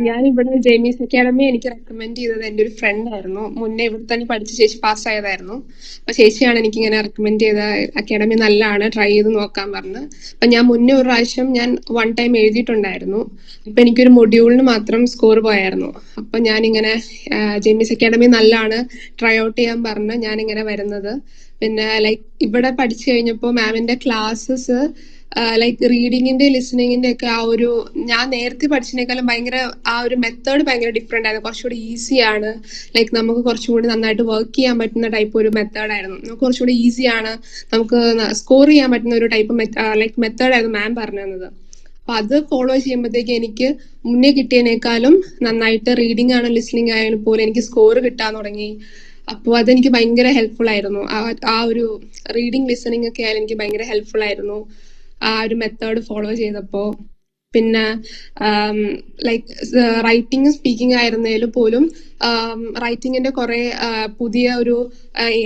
ഞാനിവിടെ ജെയ്മീസ് അക്കാഡമി എനിക്ക് റെക്കമെൻഡ് ചെയ്തത് എൻ്റെ ഒരു ഫ്രണ്ട് ആയിരുന്നു. മുന്നേ ഇവിടെ തന്നെ പഠിച്ച് ചേച്ചി പാസ്സായതായിരുന്നു. അപ്പൊ ചേച്ചിയാണ് എനിക്ക് ഇങ്ങനെ റെക്കമെൻഡ് ചെയ്ത അക്കാഡമി നല്ലതാണ്, ട്രൈ ചെയ്ത് നോക്കാൻ പറഞ്ഞ്. അപ്പൊ ഞാൻ മുന്നേ ഒരു പ്രാവശ്യം ഞാൻ വൺ ടൈം എഴുതിയിട്ടുണ്ടായിരുന്നു. അപ്പൊ എനിക്കൊരു മൊഡ്യൂളിന് മാത്രം സ്കോർ പോയായിരുന്നു. അപ്പൊ ഞാനിങ്ങനെ ജെയ്മീസ് അക്കാഡമി നല്ലതാണ്, ട്രൈ ഔട്ട് ചെയ്യാൻ പറഞ്ഞ് ഞാനിങ്ങനെ വരുന്നത്. പിന്നെ ലൈക്ക് ഇവിടെ പഠിച്ചു കഴിഞ്ഞപ്പോൾ മാമിന്റെ ക്ലാസ്സസ് ലൈക്ക് റീഡിങ്ങിന്റെ ലിസണിങ്ങിന്റെ ഒക്കെ ആ ഒരു, ഞാൻ നേരത്തെ പഠിച്ചതിനേക്കാളും ഭയങ്കര ആ ഒരു മെത്തേഡ് ഭയങ്കര ഡിഫറെന്റ് ആയിരുന്നു. കുറച്ചുകൂടി ഈസിയാണ്. ലൈക്ക് നമുക്ക് കുറച്ചും കൂടി നന്നായിട്ട് വർക്ക് ചെയ്യാൻ പറ്റുന്ന ടൈപ്പ് ഒരു മെത്തേഡായിരുന്നു. നമുക്ക് കുറച്ചുകൂടി ഈസിയാണ്, നമുക്ക് സ്കോർ ചെയ്യാൻ പറ്റുന്ന ഒരു ടൈപ്പ് ലൈക്ക് മെത്തേഡായിരുന്നു മാം പറഞ്ഞു തന്നത്. അപ്പൊ അത് ഫോളോ ചെയ്യുമ്പോഴത്തേക്ക് എനിക്ക് മുന്നേ കിട്ടിയതിനേക്കാളും നന്നായിട്ട് റീഡിംഗ് ആണോ ലിസണിങ് ആയാലും പോലും എനിക്ക് സ്കോർ കിട്ടാൻ തുടങ്ങി. അപ്പോൾ അതെനിക്ക് ഭയങ്കര ഹെൽപ്ഫുൾ ആയിരുന്നു. ആ ഒരു റീഡിങ് ലിസണിങ് ഒക്കെ ആയാലും എനിക്ക് ഭയങ്കര ഹെൽപ്ഫുൾ ആയിരുന്നു ആ ഒരു മെത്തേഡ് ഫോളോ ചെയ്തപ്പോ. പിന്നെ ലൈക്ക് റൈറ്റിംഗ് സ്പീക്കിംഗ് ആയിരുന്നാലും പോലും റൈറ്റിങ്ങിന്റെ കുറെ പുതിയ ഒരു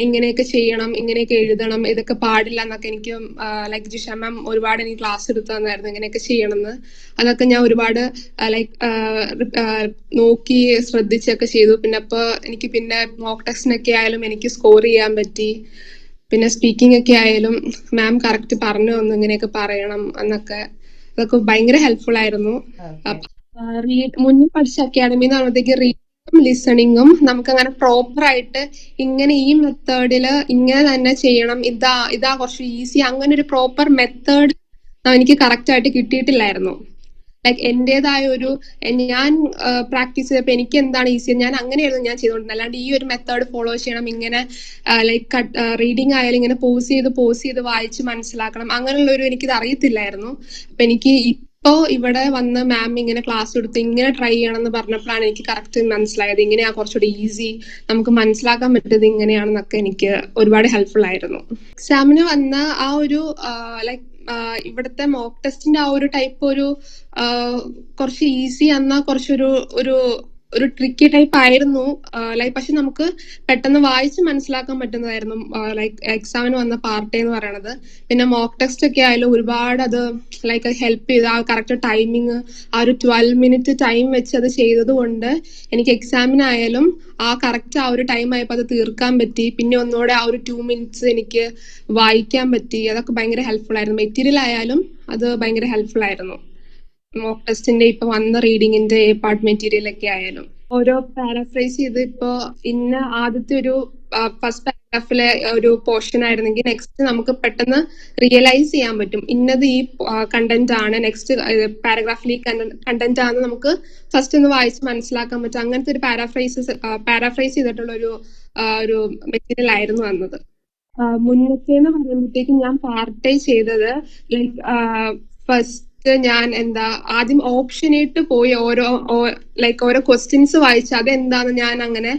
ഇങ്ങനെയൊക്കെ ചെയ്യണം, ഇങ്ങനെയൊക്കെ എഴുതണം, ഇതൊക്കെ പാടില്ല എന്നൊക്കെ എനിക്ക് ലൈക്ക് ജിഷ മാം ഒരുപാട് എനിക്ക് ക്ലാസ് എടുത്തു തന്നായിരുന്നു, ഇങ്ങനെയൊക്കെ ചെയ്യണമെന്ന്. അതൊക്കെ ഞാൻ ഒരുപാട് ലൈക്ക് നോക്കി ശ്രദ്ധിച്ചൊക്കെ ചെയ്തു. പിന്നെ അപ്പൊ എനിക്ക് പിന്നെ മോക്ക് ടെസ്റ്റിനൊക്കെ ആയാലും എനിക്ക് സ്കോർ ചെയ്യാൻ പറ്റി. പിന്നെ സ്പീക്കിംഗ് ഒക്കെ ആയാലും മാം കറക്റ്റ് പറഞ്ഞു തന്നു ഇങ്ങനെയൊക്കെ പറയണം എന്നൊക്കെ. അതൊക്കെ ഭയങ്കര ഹെൽപ്ഫുൾ ആയിരുന്നു. ഓക്കെ. മുന്നേ പഠിച്ച അക്കാഡമി എന്ന് പറയുമ്പോഴത്തേക്ക് റീഡിങ്ങും ലിസണിങ്ങും നമുക്ക് അങ്ങനെ പ്രോപ്പർ ആയിട്ട് ഇങ്ങനെ ഈ മെത്തേഡില് ഇങ്ങനെ തന്നെ ചെയ്യണം, ഇതാ കുറച്ച് ഈസി, അങ്ങനെ ഒരു പ്രോപ്പർ മെത്തേഡ് എനിക്ക് കറക്റ്റ് ആയിട്ട് കിട്ടിയിട്ടില്ലായിരുന്നു. ലൈക്ക് എന്റേതായ ഒരു ഞാൻ പ്രാക്ടീസ് ചെയ്തപ്പോ എനിക്ക് എന്താണ് ഈസി ഞാൻ അങ്ങനെയായിരുന്നു ഞാൻ ചെയ്തുകൊണ്ടിരുന്നത്. അല്ലാണ്ട് ഈ ഒരു മെത്തേഡ് ഫോളോ ചെയ്യണം, ഇങ്ങനെ ലൈക്ക് റീഡിങ് ആയാലും ഇങ്ങനെ പോസ് ചെയ്ത് വായിച്ച് മനസ്സിലാക്കണം, അങ്ങനെയുള്ള ഒരു എനിക്കിത് അറിയത്തില്ലായിരുന്നു. അപ്പൊ എനിക്ക് ഇപ്പോ ഇവിടെ വന്ന് മാം ഇങ്ങനെ ക്ലാസ് എടുത്ത് ഇങ്ങനെ ട്രൈ ചെയ്യണം എന്ന് പറഞ്ഞപ്പോഴാണ് എനിക്ക് കറക്റ്റ് മനസ്സിലായത്. ഇങ്ങനെയാ കുറച്ചുകൂടി ഈസി, നമുക്ക് മനസ്സിലാക്കാൻ പറ്റുന്നത് ഇങ്ങനെയാണെന്നൊക്കെ എനിക്ക് ഒരുപാട് ഹെൽപ്ഫുൾ ആയിരുന്നു. എക്സാമിന് വന്ന ആ ഒരു ലൈക്ക് ഇവിടുത്തെ മോക്ക് ടെസ്റ്റിന്റെ ആ ഒരു ടൈപ്പ് ഒരു കുറച്ച് ഈസി എന്നാ കുറച്ചൊരു ഒരു ഒരു ട്രിക്കി ടൈപ്പ് ആയിരുന്നു. ലൈക്ക് പക്ഷെ നമുക്ക് പെട്ടെന്ന് വായിച്ച് മനസ്സിലാക്കാൻ പറ്റുന്നതായിരുന്നു ലൈക്ക് എക്സാമിന് വന്ന പാർട്ട് എന്ന് പറയണത്. പിന്നെ മോക്ക് ടെസ്റ്റ് ഒക്കെ ആയാലും ഒരുപാട് അത് ലൈക്ക് ഹെൽപ്പ് ചെയ്ത് ആ കറക്റ്റ് ടൈമിങ്, ആ ഒരു 12 മിനിറ്റ് ടൈം വെച്ച് അത് ചെയ്തത് കൊണ്ട് എനിക്ക് എക്സാമിനായാലും ആ കറക്റ്റ് ആ ഒരു ടൈം ആയപ്പോൾ അത് തീർക്കാൻ പറ്റി. പിന്നെ ഒന്നുകൂടെ ആ ഒരു 2 മിനിറ്റ്സ് എനിക്ക് വായിക്കാൻ പറ്റി. അതൊക്കെ ഭയങ്കര ഹെൽപ്ഫുൾ ആയിരുന്നു. മെറ്റീരിയൽ ആയാലും അത് ഭയങ്കര ഹെൽപ്ഫുൾ ആയിരുന്നു. മോക്ക് ടെസ്റ്റിന്റെ ഇപ്പൊ വന്ന റീഡിങ്ങിന്റെ പാർട്ട് മെറ്റീരിയൽ ഒക്കെ ആയാലും ഓരോ പാരാഫ്രൈസ് ചെയ്ത് ഇപ്പൊ ഇന്ന ആദ്യത്തെ ഒരു ഫസ്റ്റ് പാരാഗ്രാഫിലെ ഒരു പോർഷൻ ആയിരുന്നെങ്കിൽ നെക്സ്റ്റ് നമുക്ക് പെട്ടെന്ന് റിയലൈസ് ചെയ്യാൻ പറ്റും ഇന്നത് ഈ കണ്ടന്റ് ആണ്, നെക്സ്റ്റ് പാരാഗ്രാഫിൽ ഈ കണ്ടന്റ് ആണ് നമുക്ക് ഫസ്റ്റ് ഒന്ന് വായിച്ച് മനസ്സിലാക്കാൻ പറ്റും. അങ്ങനത്തെ ഒരു പാരാഫ്രൈസ് ചെയ്തിട്ടുള്ള ഒരു മെറ്റീരിയൽ ആയിരുന്നു വന്നത്. മുന്നത്തേന്ന് പറയുമ്പോഴത്തേക്കും ഞാൻ പാർട്ട് ചെയ്തത് ലൈക്ക് ഫസ്റ്റ് ഞാൻ എന്താ ആദ്യം ഓപ്ഷൻ ഇട്ട് പോയി ഓരോ ലൈക്ക് ഓരോ ക്വസ്റ്റ്യൻസ് വായിച്ച് അതെന്താന്ന് ഞാൻ അങ്ങനെ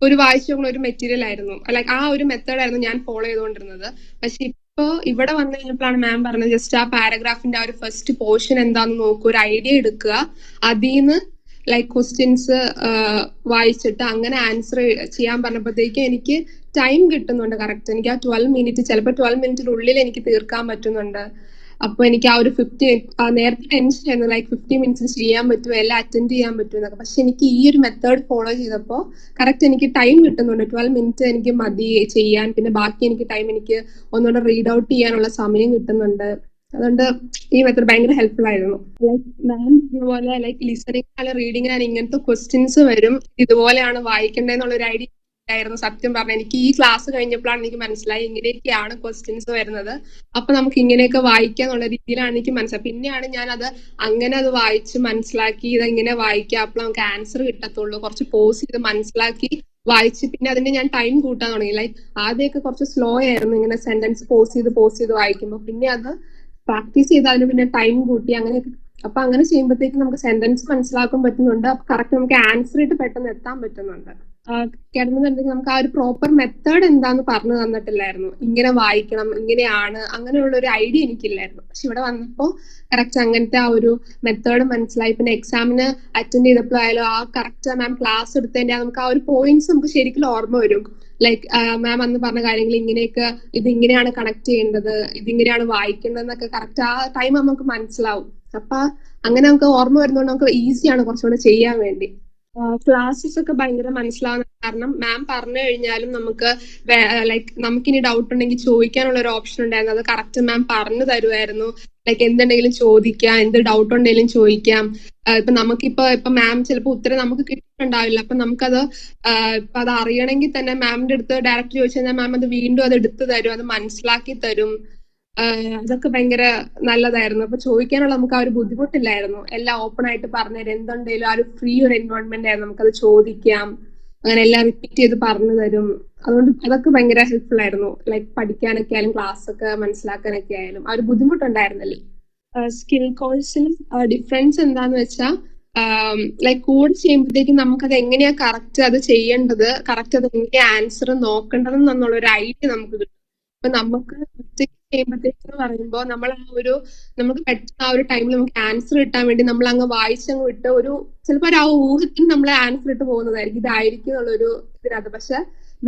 ഒരു വായിച്ചു നോക്കുന്ന ഒരു മെറ്റീരിയൽ ആയിരുന്നു. ലൈക്ക് ആ ഒരു മെത്തേഡ് ആയിരുന്നു ഞാൻ ഫോളോ ചെയ്തുകൊണ്ടിരുന്നത്. പക്ഷെ ഇപ്പോ ഇവിടെ വന്നു കഴിഞ്ഞപ്പോഴാണ് മാം പറഞ്ഞത് ജസ്റ്റ് ആ പാരഗ്രാഫിന്റെ ആ ഒരു ഫസ്റ്റ് പോർഷൻ എന്താന്ന് നോക്കുക, ഒരു ഐഡിയ എടുക്കുക, അതിന്ന് ലൈക്ക് ക്വസ്റ്റ്യൻസ് വായിച്ചിട്ട് അങ്ങനെ ആൻസർ ചെയ്യാൻ പറഞ്ഞപ്പോഴത്തേക്ക് എനിക്ക് ടൈം കിട്ടുന്നുണ്ട് കറക്റ്റ്. എനിക്ക് ആ 12 മിനിറ്റ് ചിലപ്പോൾ 12 മിനിറ്റിനുള്ളിൽ എനിക്ക് തീർക്കാൻ പറ്റുന്നുണ്ട്. അപ്പൊ എനിക്ക് ആ ഒരു 50 നേരത്തെ ടെൻഷൻ ആയിരുന്നു ലൈക്ക് 50 മിനിറ്റ്സ് ചെയ്യാൻ പറ്റുമോ, എല്ലാം അറ്റൻഡ് ചെയ്യാൻ പറ്റുമോ എന്നൊക്കെ. പക്ഷെ എനിക്ക് ഈ ഒരു മെത്തേഡ് ഫോളോ ചെയ്തപ്പോൾ കറക്റ്റ് എനിക്ക് ടൈം കിട്ടുന്നുണ്ട്. 12 മിനിറ്റ് എനിക്ക് മതി ചെയ്യാൻ. പിന്നെ ബാക്കി എനിക്ക് ടൈം എനിക്ക് ഒന്നുകൂടെ റീഡ് ഔട്ട് ചെയ്യാനുള്ള സമയം കിട്ടുന്നുണ്ട്. അതുകൊണ്ട് ഈ മെത്തേഡ് ഭയങ്കര ഹെൽപ്ഫുൾ ആയിരുന്നു. ലൈക്ക് മാം പറഞ്ഞ പോലെ ലൈക്ക് ലിസണിങ് റീഡിങ്ങിനാണ് ഇങ്ങനത്തെ ക്വസ്റ്റ്യൻസ് വരും, ഇതുപോലെയാണ് വായിക്കേണ്ടതെന്നുള്ള ഒരു ഐഡിയ ആയിരുന്നു. സത്യം പറഞ്ഞ എനിക്ക് ഈ ക്ലാസ് കഴിഞ്ഞപ്പോഴാണ് എനിക്ക് മനസ്സിലായി ഇങ്ങനെയൊക്കെയാണ് ക്വസ്റ്റ്യൻസ് വരുന്നത്, അപ്പൊ നമുക്ക് ഇങ്ങനെയൊക്കെ വായിക്കാന്നുള്ള രീതിയിലാണ് എനിക്ക് മനസ്സിലായി. പിന്നെയാണ് ഞാൻ അത് അങ്ങനെ അത് വായിച്ച് മനസ്സിലാക്കി ഇതെങ്ങനെ വായിക്കാം, അപ്പോൾ നമുക്ക് ആൻസർ കിട്ടത്തുള്ളൂ, കുറച്ച് പോസ് ചെയ്ത് മനസ്സിലാക്കി വായിച്ച് പിന്നെ അതിന്റെ ഞാൻ ടൈം കൂട്ടാൻ തുടങ്ങി. ലൈക്ക് ആദ്യമൊക്കെ കുറച്ച് സ്ലോ ആയിരുന്നു ഇങ്ങനെ സെന്റൻസ് പോസ് ചെയ്ത് വായിക്കുമ്പോൾ. പിന്നെ അത് പ്രാക്ടീസ് ചെയ്ത് അതിന് പിന്നെ ടൈം കൂട്ടി അങ്ങനെയൊക്കെ. അപ്പൊ അങ്ങനെ ചെയ്യുമ്പോഴത്തേക്ക് നമുക്ക് സെന്റൻസ് മനസ്സിലാക്കാൻ പറ്റുന്നുണ്ട്, അപ്പൊ കറക്റ്റ് നമുക്ക് ആൻസർ ഇട്ട് പെട്ടെന്ന് എത്താൻ പറ്റുന്നുണ്ട്. കിടന്നുണ്ടെങ്കിൽ നമുക്ക് ആ ഒരു പ്രോപ്പർ മെത്തേഡ് എന്താന്ന് പറഞ്ഞു തന്നിട്ടില്ലായിരുന്നു. ഇങ്ങനെ വായിക്കണം, ഇങ്ങനെയാണ്, അങ്ങനെയുള്ള ഒരു ഐഡിയ എനിക്കില്ലായിരുന്നു. പക്ഷെ ഇവിടെ വന്നപ്പോ കറക്റ്റ് അങ്ങനത്തെ ആ ഒരു മെത്തേഡ് മനസ്സിലായി. പിന്നെ എക്സാമിന് അറ്റൻഡ് ചെയ്തപ്പോഴായാലും ആ കറക്റ്റ് മാം ക്ലാസ് എടുത്തതിന്റെ നമുക്ക് ആ ഒരു പോയിന്റ്സ് നമുക്ക് ശരിക്കും ഓർമ്മ വരും. ലൈക്ക് മാം അന്ന് പറഞ്ഞ കാര്യങ്ങൾ ഇങ്ങനെയൊക്കെ, ഇത് ഇങ്ങനെയാണ് കണക്ട് ചെയ്യേണ്ടത്, ഇതിങ്ങനെയാണ് വായിക്കേണ്ടത് എന്നൊക്കെ കറക്റ്റ് ആ ടൈം നമുക്ക് മനസ്സിലാവും. അപ്പൊ അങ്ങനെ നമുക്ക് ഓർമ്മ വരുന്നതുകൊണ്ട് നമുക്ക് ഈസിയാണ് കുറച്ചുകൂടെ ചെയ്യാൻ വേണ്ടി. ക്ലാസ്സസ് ഒക്കെ ഭയങ്കര മനസ്സിലാവുന്ന കാരണം മാം പറഞ്ഞു കഴിഞ്ഞാലും നമുക്ക് ലൈക്ക് നമുക്കിനി ഡൗട്ട് ഉണ്ടെങ്കിൽ ചോദിക്കാനുള്ള ഒരു ഓപ്ഷൻ ഉണ്ടായിരുന്നു. അത് കറക്റ്റ് മാം പറഞ്ഞു തരുമായിരുന്നു. ലൈക്ക് എന്തുണ്ടെങ്കിലും ചോദിക്കാം, എന്ത് ഡൗട്ട് ഉണ്ടെങ്കിലും ചോദിക്കാം. ഇപ്പൊ നമുക്കിപ്പൊ മാം ചിലപ്പോൾ ഉത്തരം നമുക്ക് കിട്ടിയിട്ടുണ്ടാവില്ല. അപ്പൊ നമുക്കത് ഇപ്പൊ അത് അറിയണമെങ്കിൽ തന്നെ മാമിന്റെ അടുത്ത് ഡയറക്റ്റ് ചോദിച്ചു കഴിഞ്ഞാൽ മാം അത് വീണ്ടും അത് എടുത്തു തരും, അത് മനസ്സിലാക്കി തരും. അതൊക്കെ ഭയങ്കര നല്ലതായിരുന്നു. അപ്പൊ ചോദിക്കാനുള്ള നമുക്ക് ആ ഒരു ബുദ്ധിമുട്ടില്ലായിരുന്നു. എല്ലാം ഓപ്പൺ ആയിട്ട് പറഞ്ഞുതരും. എന്തുണ്ടെങ്കിലും ആ ഒരു ഫ്രീ ഒരു എൻവയോൺമെന്റ് ആയിരുന്നു. നമുക്കത് ചോദിക്കാം, അങ്ങനെ എല്ലാം റിപ്പീറ്റ് ചെയ്ത് പറഞ്ഞു തരും. അതുകൊണ്ട് അതൊക്കെ ഭയങ്കര ഹെൽപ്ഫുൾ ആയിരുന്നു. ലൈക്ക് പഠിക്കാനൊക്കെ ആയാലും ക്ലാസ് ഒക്കെ മനസ്സിലാക്കാനൊക്കെ ആയാലും ആ ഒരു ബുദ്ധിമുട്ടുണ്ടായിരുന്നല്ലേ. സ്കിൽ കോഴ്സിലും ഡിഫറൻസ് എന്താന്ന് വെച്ചാൽ ലൈക്ക് കൂടെ ചെയ്യുമ്പോഴത്തേക്കും നമുക്കത് എങ്ങനെയാ കറക്റ്റ് അത് ചെയ്യേണ്ടത്, കറക്റ്റ് അത് എങ്ങനെയാ ആൻസർ നോക്കേണ്ടത് എന്നുള്ള ഒരു ഐഡിയ നമുക്ക് കിട്ടും. അപ്പൊ നമുക്ക് ഒറ്റയ്ക്ക് ചെയ്യുമ്പോഴത്തേക്കെന്ന് പറയുമ്പോൾ നമ്മൾ നമുക്ക് പെട്ടെന്ന് ആ ഒരു ടൈമിൽ നമുക്ക് ആൻസർ കിട്ടാൻ വേണ്ടി നമ്മൾ അങ്ങ് വായിച്ചങ്ങ് വിട്ട് ചിലപ്പോൾ ആ ഊഹത്തിന് നമ്മൾ ആൻസർ ഇട്ട് പോകുന്നതായിരിക്കും, ഇതായിരിക്കും എന്നുള്ളൊരു ഇതിനകത്ത്. പക്ഷെ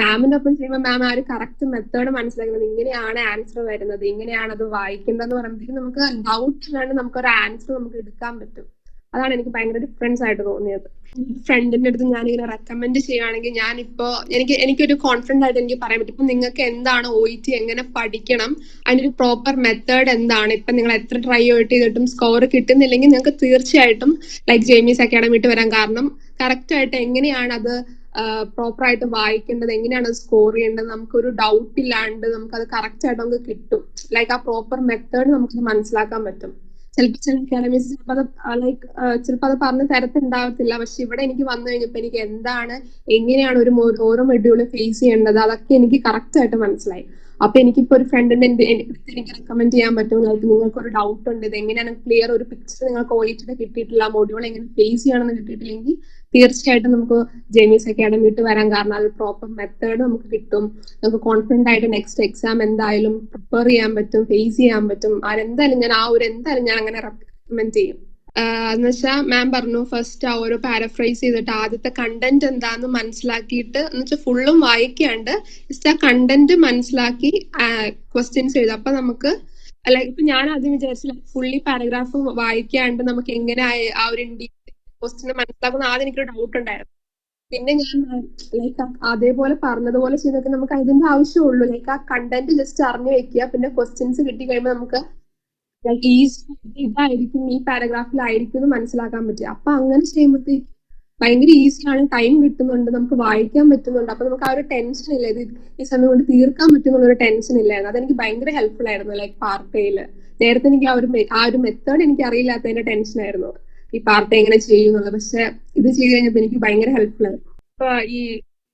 മാമിന്റെ ഒപ്പം ചെയ്യുമ്പോൾ മാം ആ ഒരു കറക്റ്റ് മെത്തേഡ് മനസ്സിലാക്കുന്നത്, ഇങ്ങനെയാണ് ആൻസർ വരുന്നത്, ഇങ്ങനെയാണ് അത് വായിക്കേണ്ടതെന്ന് പറയുമ്പോഴത്തേക്കും നമുക്ക് ഡൗട്ട് ഇല്ലാണ്ട് നമുക്കൊരു ആൻസർ നമുക്ക് എടുക്കാൻ പറ്റും. അതാണ് എനിക്ക് ഭയങ്കര ഡിഫറൻസ് ആയിട്ട് തോന്നിയത്. ഫ്രണ്ടിന്റെ അടുത്ത് ഞാനിങ്ങനെ റെക്കമെൻഡ് ചെയ്യുകയാണെങ്കിൽ ഞാനിപ്പോ എനിക്കൊരു കോൺഫിഡന്റ് ആയിട്ട് എനിക്ക് പറയാൻ പറ്റും. ഇപ്പൊ നിങ്ങൾക്ക് എന്താണ് OET എങ്ങനെ പഠിക്കണം, അതിനൊരു പ്രോപ്പർ മെത്തേഡ് എന്താണ്, ഇപ്പൊ നിങ്ങൾ എത്ര ട്രൈ ചെയ്തിട്ടും സ്കോർ കിട്ടുന്നില്ലെങ്കിൽ നിങ്ങൾക്ക് തീർച്ചയായിട്ടും ലൈക്ക് ജെയ്മീസ് അക്കാഡമിയിട്ട് വരാൻ. കാരണം കറക്റ്റ് ആയിട്ട് എങ്ങനെയാണ് അത് പ്രോപ്പർ ആയിട്ട് വായിക്കേണ്ടത്, എങ്ങനെയാണ് അത് സ്കോർ ചെയ്യേണ്ടത്, നമുക്കൊരു ഡൗട്ട് ഇല്ലാണ്ട് നമുക്കത് കറക്റ്റ് ആയിട്ട് നമുക്ക് കിട്ടും. ലൈക്ക് ആ പ്രോപ്പർ മെത്തേഡ് നമുക്ക് മനസ്സിലാക്കാൻ പറ്റും. ചിലപ്പോൾ ചില അക്കാഡമീസ് ചിലപ്പോൾ അത് ലൈക്ക് ചിലപ്പോൾ അത് പറഞ്ഞ് തരത്തുണ്ടാവത്തില്ല. പക്ഷെ ഇവിടെ എനിക്ക് വന്നു കഴിഞ്ഞപ്പോൾ എനിക്ക് എന്താണ്, എങ്ങനെയാണ് ഓരോ മൊഡ്യൂള് ഫേസ് ചെയ്യേണ്ടത്, അതൊക്കെ എനിക്ക് കറക്റ്റ് ആയിട്ട് മനസ്സിലായി. അപ്പൊ എനിക്കിപ്പോ ഒരു ഫ്രണ്ടിന്റെ എനിക്ക് റെക്കമെൻഡ് ചെയ്യാൻ പറ്റും. ലൈക്ക് നിങ്ങൾക്ക് ഒരു ഡൗട്ട് ഉണ്ട്, ഇത് എങ്ങനെയാണ് ക്ലിയർ ഒരു പിക്ചർ നിങ്ങൾക്ക് OET കിട്ടിയിട്ടില്ല, മൊഡ്യൂൾ എങ്ങനെ ഫേസ് ചെയ്യണമെന്ന് കിട്ടിയിട്ടില്ലെങ്കിൽ തീർച്ചയായിട്ടും നമുക്ക് ജെയ്മീസ് അക്കാഡമിയിട്ട് വരാൻ. കാരണം അത് പ്രോപ്പർ മെത്തേഡ് നമുക്ക് കിട്ടും. നമുക്ക് കോൺഫിഡന്റ് ആയിട്ട് നെക്സ്റ്റ് എക്സാം എന്തായാലും പ്രിപ്പയർ ചെയ്യാൻ പറ്റും, ഫേസ് ചെയ്യാൻ പറ്റും. എന്തായാലും ഞാൻ അങ്ങനെ റെക്കമെൻഡ് ചെയ്യും. എന്ന് വെച്ചാൽ മാം പറഞ്ഞു ഫസ്റ്റ് ആ ഓരോ പാരഫ്രൈസ് ചെയ്തിട്ട് ആദ്യത്തെ കണ്ടന്റ് എന്താന്ന് മനസ്സിലാക്കിയിട്ട്, എന്ന് വെച്ചാൽ ഫുള്ളും വായിക്കാണ്ട് ജസ്റ്റ് ആ കണ്ടന്റ് മനസ്സിലാക്കി ക്വസ്റ്റ്യൻസ് എഴുതും. അപ്പൊ നമുക്ക് ലൈക്ക് ഇപ്പൊ ഞാൻ ആദ്യം വിചാരിച്ചില്ല ഫുള്ളി പാരഗ്രാഫ് വായിക്കാണ്ട് നമുക്ക് എങ്ങനെ ആ ഒരു ക്വസ്റ്റ്യൻ മനസ്സിലാക്കുന്ന ആദ്യം എനിക്കൊരു ഡൗട്ട് ഉണ്ടായിരുന്നു. പിന്നെ ഞാൻ ലൈക്ക് അതേപോലെ പറഞ്ഞതുപോലെ ചെയ്തൊക്കെ നമുക്ക് അതിന്റെ ആവശ്യമുള്ളൂ. ലൈക്ക് ആ കണ്ടന്റ് ജസ്റ്റ് അറിഞ്ഞു വെക്കുക, പിന്നെ ക്വസ്റ്റ്യൻസ് കിട്ടി കഴിയുമ്പോൾ നമുക്ക് ലൈക്ക് ഈസി ഇതായിരിക്കും, ഈ പാരഗ്രാഫിലായിരിക്കും എന്ന് മനസ്സിലാക്കാൻ പറ്റും. അപ്പൊ അങ്ങനെ ചെയ്യുമ്പോഴത്തേക്ക് ഭയങ്കര ഈസിയാണ്, ടൈം കിട്ടുന്നുണ്ട്, നമുക്ക് വായിക്കാൻ പറ്റുന്നുണ്ട്. അപ്പൊ നമുക്ക് ആ ഒരു ടെൻഷൻ ഇല്ല, ഇത് ഈ സമയം കൊണ്ട് തീർക്കാൻ പറ്റുന്നുള്ള ഒരു ടെൻഷൻ ഇല്ലായിരുന്നു. അതെനിക്ക് ഭയങ്കര ഹെൽപ്ഫുൾ ആയിരുന്നു. ലൈക്ക് പാർട്ടയില് നേരത്തെ എനിക്ക് ആ ഒരു മെത്തേഡ് എനിക്ക് അറിയില്ലാത്തതിന്റെ ടെൻഷൻ ആയിരുന്നു ഈ പാർട്ട് എങ്ങനെ ചെയ്യുന്നുള്ളത്. പക്ഷെ ഇത് ചെയ്ത് കഴിഞ്ഞപ്പോ എനിക്ക് ഭയങ്കര ഹെൽപ്ഫുൾ ആയിരുന്നു. ഇപ്പൊ ഈ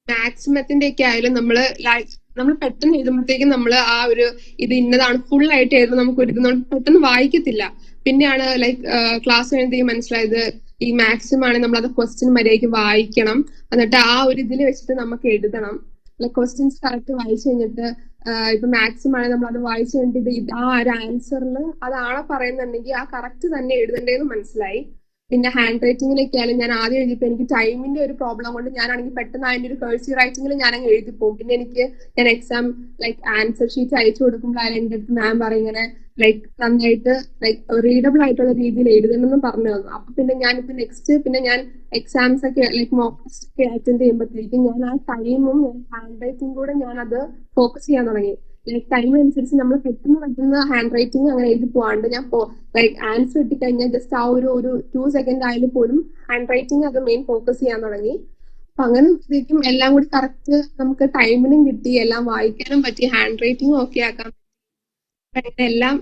മാക്സിമത്തിന്റെ ഒക്കെ ആയാലും നമ്മൾ പെട്ടെന്ന് എഴുതുമ്പോഴത്തേക്കും നമ്മൾ ആ ഒരു ഇത് ഇന്നതാണ് ഫുൾ ആയിട്ട് എഴുതുമ്പോൾ നമുക്ക് നമ്മൾ പെട്ടെന്ന് വായിക്കത്തില്ല. പിന്നെയാണ് ലൈക്ക് ക്ലാസ് കഴിയുമ്പോഴത്തേക്കും മനസ്സിലായത് ഈ മാക്സിമം ആണെങ്കിൽ നമ്മൾ അത് ക്വസ്റ്റ്യൻ മര്യാദയ്ക്ക് വായിക്കണം, എന്നിട്ട് ആ ഒരു ഇതിൽ വെച്ചിട്ട് നമുക്ക് എഴുതണം. ലൈക്ക് ക്വസ്റ്റ്യൻസ് കറക്റ്റ് വായിച്ചു കഴിഞ്ഞിട്ട് ഇപ്പൊ മാക്സിമം ആണെങ്കിൽ നമ്മൾ അത് വായിച്ചു കഴിഞ്ഞിട്ട് ആ ഒരു ആൻസറിൽ അതാണ് പറയുന്നുണ്ടെങ്കിൽ ആ കറക്റ്റ് തന്നെ എഴുതണ്ടേന്ന് മനസ്സിലായി. പിന്നെ ഹാൻഡ് റൈറ്റിംഗിലൊക്കെ ആയാലും ഞാൻ ആദ്യം എഴുതിയപ്പോൾ എനിക്ക് ടൈമിന്റെ ഒരു പ്രോബ്ലം കൊണ്ട് ഞാനാണെങ്കിൽ പെട്ടെന്ന് അതിന്റെ ഒരു കഴ്സീവ് റൈറ്റിംഗിൽ ഞാനങ്ങ് എഴുതി പോകും. പിന്നെ ഞാൻ എക്സാം ലൈക്ക് ആൻസർ ഷീറ്റ് അയച്ചു കൊടുക്കുമ്പോൾ എന്റെ അടുത്ത് മാം പറയും ഇങ്ങനെ ലൈക്ക് നന്നായിട്ട് ലൈക്ക് റീഡബിൾ ആയിട്ടുള്ള രീതിയിൽ എഴുതണമെന്നും പറഞ്ഞു തന്നു. അപ്പൊ പിന്നെ ഞാനിപ്പോ നെക്സ്റ്റ് ഞാൻ എക്സാംസ് ഒക്കെ ലൈക്ക് മോക്ക് ടെസ്റ്റ് ഒക്കെ അറ്റൻഡ് ചെയ്യുമ്പോഴത്തേക്കും ഞാൻ ആ ടൈമും ഹാൻഡ് റൈറ്റിംഗ് കൂടെ ഞാൻ അത് ഫോക്കസ് ചെയ്യാൻ തുടങ്ങി. ലൈക്ക് ടൈം അനുസരിച്ച് നമ്മൾ പെട്ടെന്ന് ഹാൻഡ് റൈറ്റിംഗ് അങ്ങനെ എഴുതി പോവാണ്ട് ഞാൻ ലൈക്ക് ആൻസർ കിട്ടിക്കഴിഞ്ഞാൽ ജസ്റ്റ് ആ ഒരു 2 സെക്കൻഡ് ആയാലും പോലും ഹാൻഡ് റൈറ്റിംഗ് അത് മെയിൻ ഫോക്കസ് ചെയ്യാൻ തുടങ്ങി. അപ്പൊ അങ്ങനെ എല്ലാം കൂടി കറക്റ്റ് നമുക്ക് ടൈമിനും കിട്ടി, എല്ലാം വായിക്കാനും പറ്റി, ഹാൻഡ് റൈറ്റിംഗ് ഓക്കെ ആക്കാൻ പറ്റി, എല്ലാം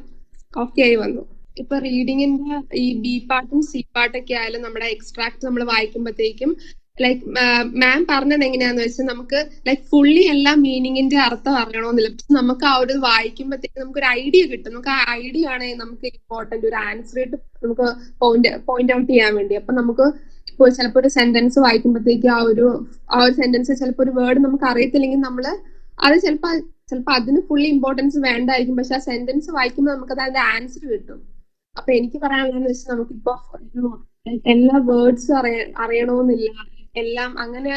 ഓക്കെ ആയി വന്നു. ഇപ്പൊ റീഡിങ്ങിന്റെ ഈ ബി പാർട്ടും സി പാർട്ടൊക്കെ ആയാലും നമ്മുടെ എക്സ്ട്രാക്ട് നമ്മൾ വായിക്കുമ്പോഴത്തേക്കും ലൈക്ക് മാം പറഞ്ഞത് എങ്ങനെയാന്ന് വെച്ചാൽ നമുക്ക് ലൈക്ക് ഫുള്ളി എല്ലാ മീനിങ്ങിന്റെ അർത്ഥം അറിയണമെന്നില്ല. പക്ഷെ നമുക്ക് ആ ഒരു വായിക്കുമ്പോഴത്തേക്ക് നമുക്ക് ഒരു ഐഡിയ കിട്ടും. നമുക്ക് ആ ഐഡിയ ആണ് നമുക്ക് ഇമ്പോർട്ടന്റ്, ഒരു ആൻസർ ആയിട്ട് നമുക്ക് പോയിന്റ് ഔട്ട് ചെയ്യാൻ വേണ്ടി. അപ്പൊ നമുക്ക് ഇപ്പോൾ ചിലപ്പോൾ ഒരു സെന്റൻസ് വായിക്കുമ്പോഴത്തേക്ക് ആ ഒരു സെന്റൻസ് ചിലപ്പോൾ ഒരു വേർഡ് നമുക്ക് അറിയത്തില്ലെങ്കിൽ നമ്മള് അത് ചിലപ്പോൾ അതിന് ഫുള്ളി ഇമ്പോർട്ടൻസ് വേണ്ടായിരിക്കും. പക്ഷെ ആ സെന്റൻസ് വായിക്കുമ്പോൾ നമുക്ക് അതിന്റെ ആൻസർ കിട്ടും. അപ്പൊ എനിക്ക് പറയാനുള്ളതെന്ന് വെച്ചാൽ നമുക്കിപ്പോ എല്ലാ വേർഡ്സ് അറിയണമെന്നില്ല. എല്ലാം അങ്ങനെ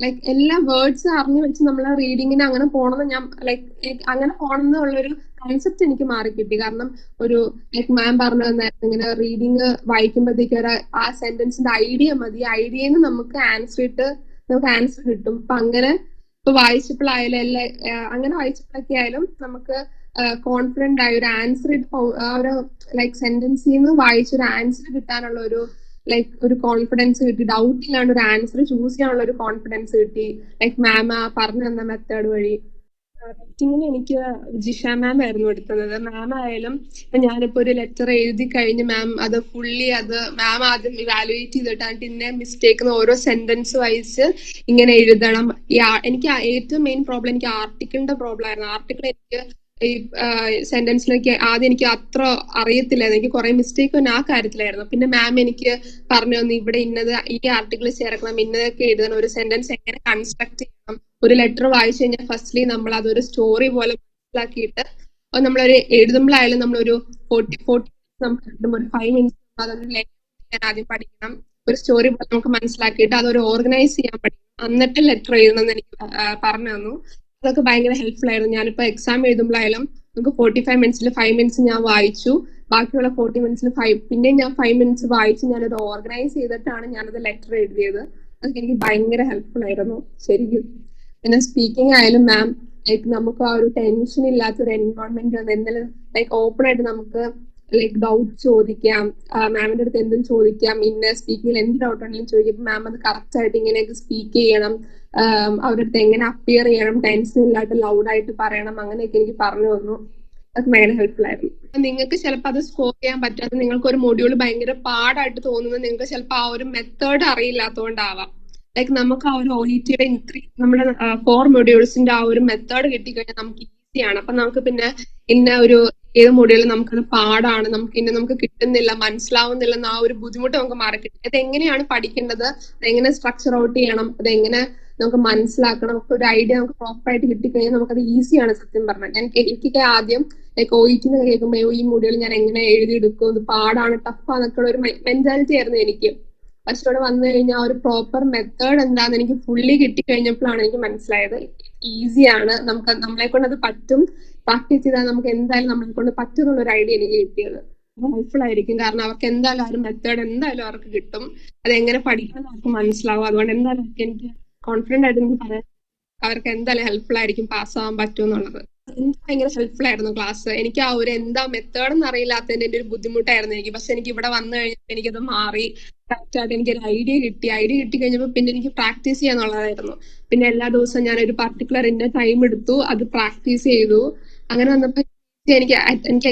ലൈക്ക് എല്ലാ വേർഡ്സ് അറിഞ്ഞു വെച്ച് നമ്മൾ റീഡിങ്ങിന് അങ്ങനെ പോണെന്ന് ഞാൻ ലൈക്ക് അങ്ങനെ പോണെന്നുള്ളൊരു കൺസെപ്റ്റ് എനിക്ക് മാറി കിട്ടി. കാരണം ഒരു ലൈക് മാം പറഞ്ഞു തന്നായിരുന്നു ഇങ്ങനെ റീഡിങ് വായിക്കുമ്പോഴത്തേക്ക് ആ സെന്റൻസിന്റെ ഐഡിയ മതി, ഐഡിയന്ന് നമുക്ക് ആൻസർ കിട്ടും. അപ്പൊ അങ്ങനെ ഇപ്പൊ വായിച്ചപ്പോഴായാലും അങ്ങനെ വായിച്ചപ്പോഴൊക്കെ ആയാലും നമുക്ക് കോൺഫിഡന്റ് ആയ ഒരു ആൻസർ, ആ ഒരു ലൈക് സെന്റൻസിൽ നിന്ന് വായിച്ചൊരു ആൻസർ കിട്ടാനുള്ള ഒരു ലൈക് ഒരു കോൺഫിഡൻസ് കിട്ടി. ഡൗട്ടിലാണ് ഒരു ആൻസർ ചൂസ് ചെയ്യാനുള്ള ഒരു കോൺഫിഡൻസ് കിട്ടി, ലൈക് മാം പറഞ്ഞു തന്ന മെത്തേഡ് വഴി. റൈറ്റിങ്ങിന് എനിക്ക് ജിഷ മാം ആയിരുന്നു എടുക്കുന്നത്. മാം ആയാലും ഇപ്പൊ ഞാനിപ്പോ ഒരു ലെറ്റർ എഴുതി കഴിഞ്ഞ് മാം അത് മാം ആദ്യം ഇവാലുവേറ്റ് ചെയ്തിട്ട് എന്നിട്ട് ഇന്ന മിസ്റ്റേക്ക് ഓരോ സെന്റൻസ് വൈസ് ഇങ്ങനെ എഴുതണം. എനിക്ക് ഏറ്റവും മെയിൻ പ്രോബ്ലം എനിക്ക് ആർട്ടിക്കിളിന്റെ പ്രോബ്ലം ആയിരുന്നു. ആർട്ടിക്കിൾ എനിക്ക് ഈ സെന്റൻസിലേക്ക് ആദ്യം എനിക്ക് അത്ര അറിയത്തില്ലായിരുന്നു. എനിക്ക് കുറെ മിസ്റ്റേക്ക് തന്നെ ആ കാര്യത്തിലായിരുന്നു. പിന്നെ മാം എനിക്ക് പറഞ്ഞു തന്നു ഇവിടെ ഇന്നത് ഈ ആർട്ടിക്കിൾ ചേർക്കണം, ഇന്നതൊക്കെ എഴുതണം, ഒരു സെന്റൻസ് എങ്ങനെ കൺസ്ട്രക്ട് ചെയ്യണം. ഒരു ലെറ്റർ വായിച്ചു കഴിഞ്ഞാൽ ഫസ്റ്റ്ലി നമ്മൾ അതൊരു സ്റ്റോറി പോലെ മനസ്സിലാക്കിയിട്ട് നമ്മളൊരു എഴുതുമ്പോഴായാലും നമ്മളൊരു 40 നമുക്ക് കിട്ടും. ഒരു 5 മിനിറ്റ്സ് അതൊരു ലെറ്റർ ചെയ്യാൻ ആദ്യം പഠിക്കണം. ഒരു സ്റ്റോറി പോലെ നമുക്ക് മനസ്സിലാക്കിയിട്ട് അതൊരു ഓർഗനൈസ് ചെയ്യാൻ പഠിക്കണം. എന്നിട്ട് ലെറ്റർ എഴുതണം എന്ന് എനിക്ക് പറഞ്ഞു തന്നു. അതൊക്കെ ഭയങ്കര ഹെൽപ്ഫുൾ ആയിരുന്നു. ഞാനിപ്പോ എക്സാം എഴുതുമ്പോഴായാലും നമുക്ക് 45 മിനിറ്റ്സിൽ 5 മിനിറ്റ്സ് ഞാൻ വായിച്ചു, ബാക്കിയുള്ള 40 മിനിറ്റ്സിൽ പിന്നെ ഞാൻ 5 മിനിറ്റ്സ് വായിച്ച് ഞാനത് ഓർഗനൈസ് ചെയ്തിട്ടാണ് ഞാനത് ലെറ്റർ എഴുതിയത്. അതൊക്കെ എനിക്ക് ഭയങ്കര ഹെൽപ്ഫുൾ ആയിരുന്നു ശരിക്കും. പിന്നെ സ്പീക്കിംഗ് ആയാലും മാം ലൈക്ക് നമുക്ക് ആ ഒരു ടെൻഷൻ ഇല്ലാത്തൊരു എൻവയോൺമെന്റ്, എന്തെങ്കിലും ലൈക്ക് ഓപ്പൺ ആയിട്ട് നമുക്ക് ലൈക്ക് ഡൗട്ട് ചോദിക്കാം, മാമിന്റെ അടുത്ത് എന്തും ചോദിക്കാം. ഇന്ന സ്പീക്കിങ്ങിൽ എന്ത് ഡൗട്ട് ഉണ്ടെങ്കിലും ചോദിക്കും. മാം അത് കറക്റ്റ് ആയിട്ട് ഇങ്ങനെയൊക്കെ സ്പീക്ക് ചെയ്യണം, അവരുടെ അടുത്ത് എങ്ങനെ അപ്പിയർ ചെയ്യണം, ടെൻഷൻ ഇല്ലാണ്ട് ലൗഡായിട്ട് പറയണം, അങ്ങനെയൊക്കെ എനിക്ക് പറഞ്ഞു തന്നു. അതൊക്കെ ഭയങ്കര ഹെൽപ്ഫുൾ ആയിരുന്നു. നിങ്ങൾക്ക് ചിലപ്പോൾ അത് സ്കോർ ചെയ്യാൻ പറ്റാതെ നിങ്ങൾക്ക് ഒരു മൊഡ്യൂൾ ഭയങ്കര പാടായിട്ട് തോന്നുന്നത് നിങ്ങൾക്ക് ചിലപ്പോൾ ആ ഒരു മെത്തേഡ് അറിയില്ലാത്തതുകൊണ്ടാവാം. ലൈക്ക് നമുക്ക് ആ ഒരു OETയുടെ നമ്മുടെ 4 മൊഡ്യൂൾസിന്റെ ആ ഒരു മെത്തേഡ് കിട്ടിക്കഴിഞ്ഞാൽ നമുക്ക് ഈസിയാണ്. അപ്പൊ നമുക്ക് പിന്നെ ഇന്ന ഒരു ഏത് മൊഡ്യൂളിൽ നമുക്കത് പാടാണ്, നമുക്ക് കിട്ടുന്നില്ല, മനസ്സിലാവുന്നില്ല എന്ന ആ ഒരു ബുദ്ധിമുട്ട് നമുക്ക് മാറി കിട്ടും. അതെങ്ങനെയാണ് പഠിക്കേണ്ടത്, അതെങ്ങനെ സ്ട്രക്ചർ ഔട്ട് ചെയ്യണം, അതെങ്ങനെ നമുക്ക് മനസ്സിലാക്കണം, ഒരു ഐഡിയ നമുക്ക് പ്രോപ്പർ ആയിട്ട് കിട്ടിക്കഴിഞ്ഞാൽ നമുക്കത് ഈസിയാണ്. സത്യം പറഞ്ഞാൽ എനിക്കൊക്കെ ആദ്യം ലൈക്ക് OET കേൾക്കുമ്പോൾ ഈ മൊഡ്യൂൾ ഞാൻ എങ്ങനെ എഴുതിയെടുക്കും, ഇത് പാടാണ്, ടഫാന്നൊക്കെ ഒരു മെന്റാലിറ്റി ആയിരുന്നു എനിക്ക്. പക്ഷെ ഇവിടെ വന്നു കഴിഞ്ഞാൽ ഒരു പ്രോപ്പർ മെത്തേഡ് എന്താന്ന് എനിക്ക് ഫുള്ളി കിട്ടിക്കഴിഞ്ഞപ്പോഴാണ് എനിക്ക് മനസ്സിലായത് ഈസിയാണ്, നമ്മളെ കൊണ്ട് അത് പറ്റും, പ്രാക്ടീസ് ചെയ്താൽ നമുക്ക് എന്തായാലും നമ്മളെ കൊണ്ട് പറ്റും എന്നുള്ള ഒരു ഐഡിയ എനിക്ക് കിട്ടിയത്. ഹെൽപ്ഫുൾ ആയിരിക്കും. കാരണം അവർക്ക് എന്തായാലും ആ ഒരു മെത്തേഡ് എന്തായാലും അവർക്ക് കിട്ടും, അത് എങ്ങനെ പഠിക്കണം അവർക്ക് മനസ്സിലാവും. അതുകൊണ്ട് എന്തായാലും എനിക്ക് കോൺഫിഡന്റ് ആയിട്ട് എനിക്ക് പറയാം അവർക്ക് എന്തായാലും ഹെൽപ്ഫുൾ ആയിരിക്കും, പാസ്സാവാൻ പറ്റും എന്നുള്ളത്. എനിക്ക് ഭയങ്കര ഹെൽപ്ഫുൾ ആയിരുന്നു ക്ലാസ്. എനിക്ക് ആ ഒരു എന്താ മെത്തേഡ് എന്ന് അറിയില്ലാത്തതിന്റെ ഒരു ബുദ്ധിമുട്ടായിരുന്നു എനിക്ക്. പക്ഷെ എനിക്ക് ഇവിടെ വന്നു കഴിഞ്ഞപ്പോൾ എനിക്കത് മാറി, കറക്റ്റ് ആയിട്ട് എനിക്ക് ഒരു ഐഡിയ കിട്ടി കഴിഞ്ഞപ്പോൾ പിന്നെ എനിക്ക് പ്രാക്ടീസ് ചെയ്യാന്നുള്ളതായിരുന്നു. പിന്നെ എല്ലാ ദിവസവും ഞാൻ ഒരു പർട്ടിക്കുലർ ടൈം എടുത്തു, അത് പ്രാക്ടീസ് ചെയ്തു. അങ്ങനെ വന്നപ്പോൾ എനിക്ക്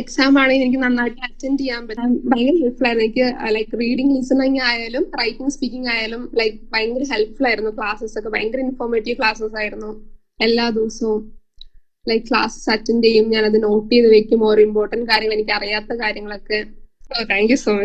എക്സാം ആണെങ്കിൽ എനിക്ക് നന്നായിട്ട് അറ്റൻഡ് ചെയ്യാൻ പറ്റും. ഭയങ്കര ഹെൽപ്ഫുൾ ആയിരുന്നു എനിക്ക്. ലൈക്ക് റീഡിങ് ലിസണിങ് ആയാലും റൈറ്റിംഗ് സ്പീക്കിംഗ് ആയാലും ലൈക്ക് ഭയങ്കര ഹെൽപ്ഫുൾ ആയിരുന്നു. ക്ലാസ്സസ് ഒക്കെ ഭയങ്കര ഇൻഫോർമേറ്റീവ് ക്ലാസ്സസ് ആയിരുന്നു. എല്ലാ ദിവസവും ലൈക്ക് ക്ലാസ്സസ് അറ്റൻഡ് ചെയ്യും, ഞാൻ അത് നോട്ട് ചെയ്ത് വെക്കും, ഓരോ ഇമ്പോർട്ടന്റ് കാര്യങ്ങൾ, എനിക്ക് അറിയാത്ത കാര്യങ്ങളൊക്കെ. Thank you so much.